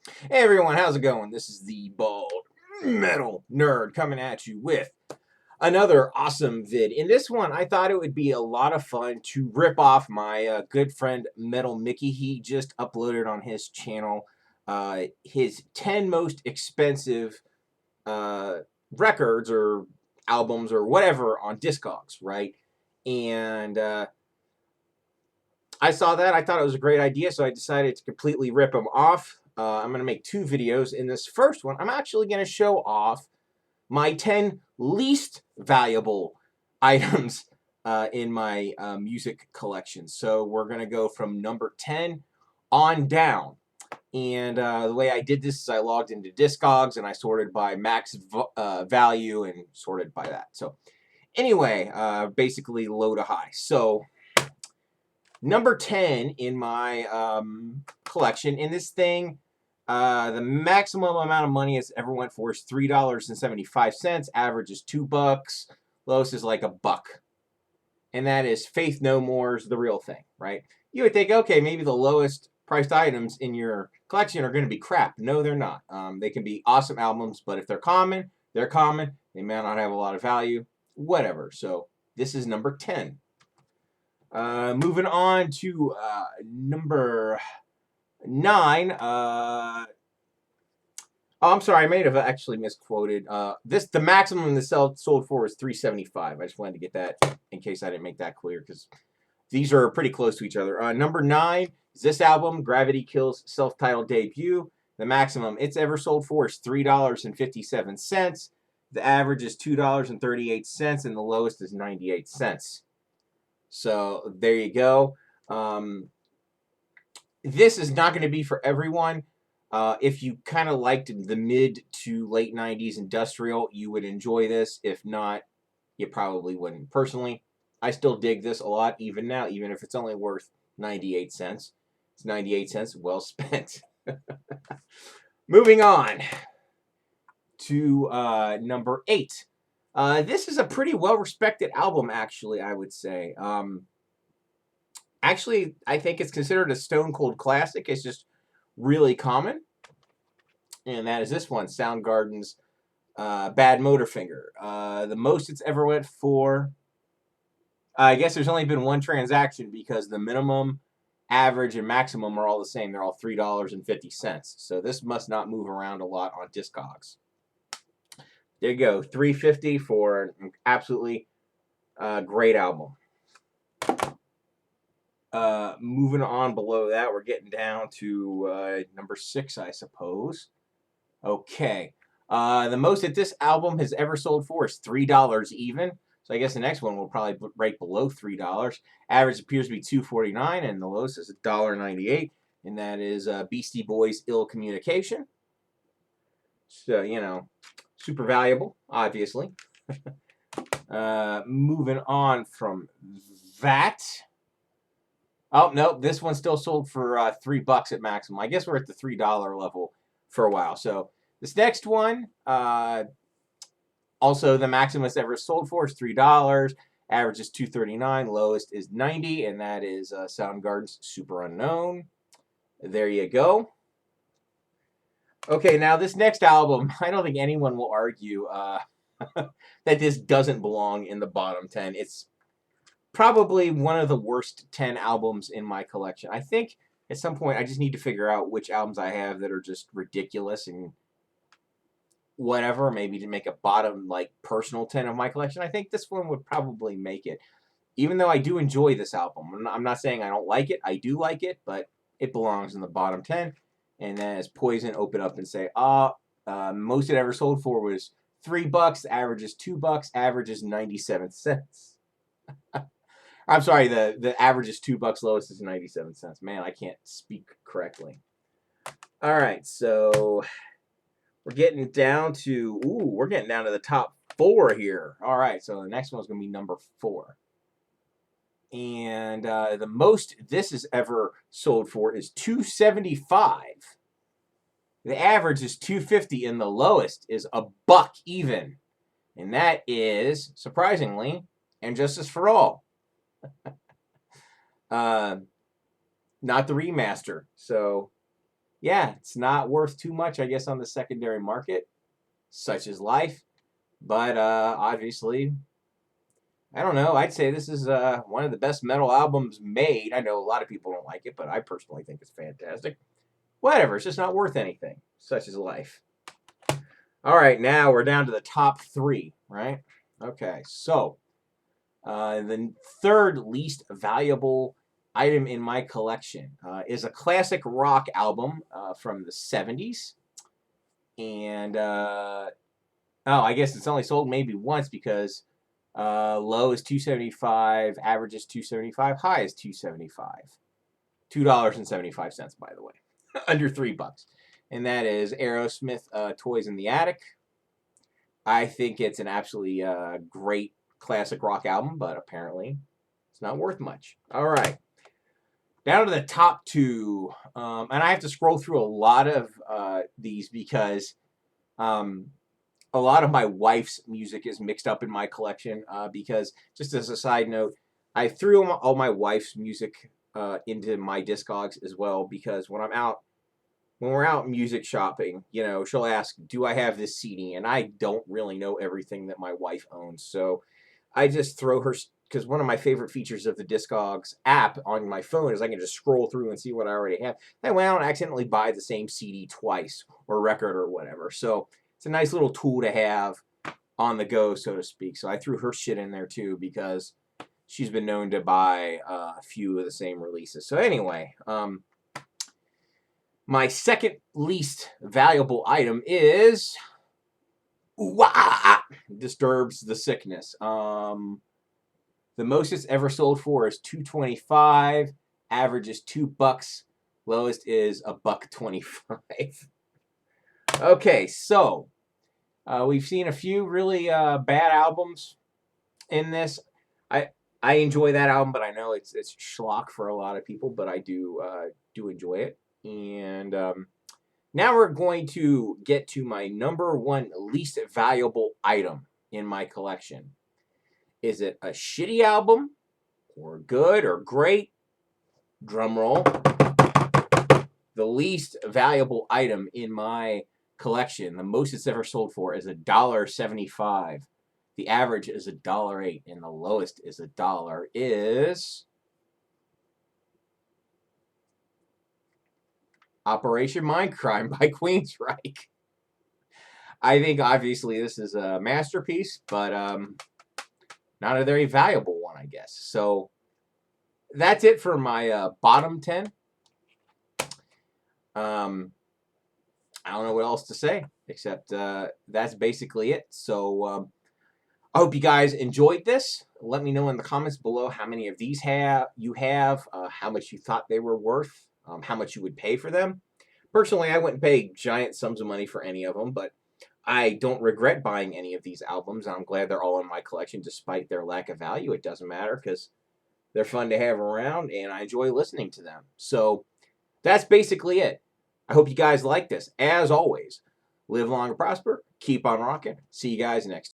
Hey everyone, how's it going? This is the Bald Metal Nerd coming at you with another awesome vid. In this one, I thought it would be a lot of fun to rip off my good friend MetalMickey. He just uploaded on his channel his 10 most expensive uh, records or albums or whatever on Discogs, right? And I saw that. I thought it was a great idea, so I decided to completely rip them off. I'm going to make two videos. In this first one, I'm actually going to show off my 10 least valuable items in my music collection. So we're going to go from number 10 on down. And the way I did this is I logged into Discogs and I sorted by max value and sorted by that. So anyway, basically low to high. So number 10 in my collection. In this thing, the maximum amount of money it's ever went for is $3.75. Average is $2. Lowest is like $1. And that is Faith No More's The Real Thing, right? You would think, okay, maybe the lowest priced items in your collection are going to be crap. No, they're not. They can be awesome albums, but if they're common, they're common. They may not have a lot of value, whatever. So this is number 10. Moving on to number 9. Oh, I'm sorry, I may have actually misquoted. The maximum this sold for is $3.75. I just wanted to get that in case I didn't make that clear because these are pretty close to each other. Number 9 is this album, Gravity Kill's self-titled debut. The maximum it's ever sold for is $3.57. The average is $2.38, and the lowest is 98 cents. So there you go. This is not going to be for everyone. If you kind of liked the mid to late 90s industrial, you would enjoy this. If not, you probably wouldn't. Personally, I still dig this a lot even now, even if it's only worth 98 cents. It's 98 cents well spent. Moving on to number 8. This is a pretty well-respected album, actually, I would say. Actually, I think it's considered a stone cold classic. It's just really common. And that is this one, Soundgarden's Bad Motorfinger. The most it's ever went for, I guess there's only been one transaction because the minimum, average, and maximum are all the same. They're all $3.50. So this must not move around a lot on Discogs. There you go, $3.50 for an absolutely great album. Moving on below that, we're getting down to number 6, I suppose. Okay. The most that this album has ever sold for is $3 even. So I guess the next one will probably right below $3. Average appears to be $2.49, and the lowest is $1.98, and that is Beastie Boys' Ill Communication. So, you know, super valuable, obviously. Moving on from that. Oh, no, this one still sold for $3 at maximum. I guess we're at the $3 level for a while. So this next one, also the maximum it's ever sold for is $3. Average is $2.39. Lowest is $90, and that is Soundgarden's Super Unknown. There you go. Okay, now this next album, I don't think anyone will argue that this doesn't belong in the bottom 10. It's probably one of the worst 10 albums in my collection. I think at some point I just need to figure out which albums I have that are just ridiculous and whatever, maybe to make a bottom, like, personal 10 of my collection. I think this one would probably make it. Even though I do enjoy this album. I'm not saying I don't like it. I do like it, but it belongs in the bottom 10. And then as Poison open up and say, most it ever sold for was $3. Average is $2. Average is 97 cents. I'm sorry, the average is $2, lowest is 97 cents. Man, I can't speak correctly. All right, so we're getting down to the top 4 here. All right, so the next one's going to be number 4. And the most this is ever sold for is $2.75. The average is $2.50, and the lowest is $1 even. And that is, surprisingly, And Justice for All. Not the remaster. So, yeah, it's not worth too much, I guess, on the secondary market. Such is life. But obviously, I don't know. I'd say this is one of the best metal albums made. I know a lot of people don't like it, but I personally think it's fantastic. Whatever, it's just not worth anything. Such is life. All right, now we're down to the top 3, right? Okay, so the third least valuable item in my collection is a classic rock album from the 70s. And, oh, I guess it's only sold maybe once because low is $2.75, average is $2.75, high is $2.75. $2.75, by the way. Under $3. And that is Aerosmith, Toys in the Attic. I think it's an absolutely great classic rock album, but apparently it's not worth much. All right. Down to the top 2. And I have to scroll through a lot of these because a lot of my wife's music is mixed up in my collection because, just as a side note, I threw all my wife's music into my Discogs as well because when we're out music shopping, you know, she'll ask, do I have this CD? And I don't really know everything that my wife owns. So I just throw her, because one of my favorite features of the Discogs app on my phone is I can just scroll through and see what I already have. That way I don't accidentally buy the same CD twice or record or whatever. So it's a nice little tool to have on the go, so to speak. So I threw her shit in there too because she's been known to buy a few of the same releases. So anyway, my second least valuable item is Disturbs the Sickness. The most it's ever sold for is $2.25. Average is $2. Lowest is $1.25. Okay, so we've seen a few really bad albums in this. I enjoy that album, but I know it's schlock for a lot of people. But I do enjoy it. And now we're going to get to my number 1 least valuable item in my collection. Is it a shitty album or good or great? Drum roll. The least valuable item in my collection, the most it's ever sold for, is $1.75. The average is $1.08, and the lowest is $1. Is Operation Mindcrime by Queensryche. I think obviously this is a masterpiece, but not a very valuable one, I guess. So that's it for my bottom 10. I don't know what else to say except that's basically it. So I hope you guys enjoyed this. Let me know in the comments below how many of these you have, how much you thought they were worth, how much you would pay for them. Personally, I wouldn't pay giant sums of money for any of them, but I don't regret buying any of these albums. I'm glad they're all in my collection despite their lack of value. It doesn't matter because they're fun to have around and I enjoy listening to them. So that's basically it. I hope you guys like this. As always, live long and prosper. Keep on rocking. See you guys next time.